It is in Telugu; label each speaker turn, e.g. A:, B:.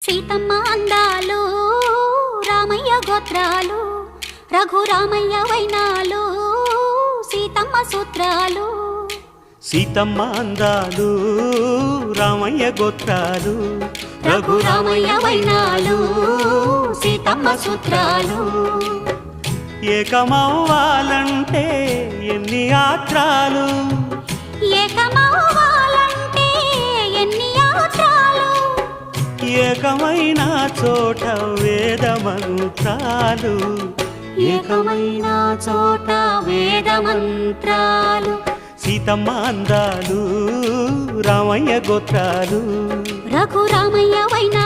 A: సీతమ్మ అందాలు రామయ్య గోత్రాలు రఘురామయ్య వైనాలు సీతమ్మ సూత్రాలు.
B: సీతమ్మ అందాలు రామయ్య గోత్రాలు
A: రఘురామయ్య వైనాలు సీతమ్మ సూత్రాలు.
B: ఏకమవ్వాలంటే ఎన్ని యాత్రాలు,
A: ఏకమవ్వాలంటే ఎన్ని యాత్రాలు,
B: ఏకమైన చోట వేద మంత్రాలు,
A: ఏకమైన చోట వేద మంత్రాలు.
B: సీతమ్మ అందాలు రామయ్య గోత్రాలు
A: రఘురామయ్య వైనా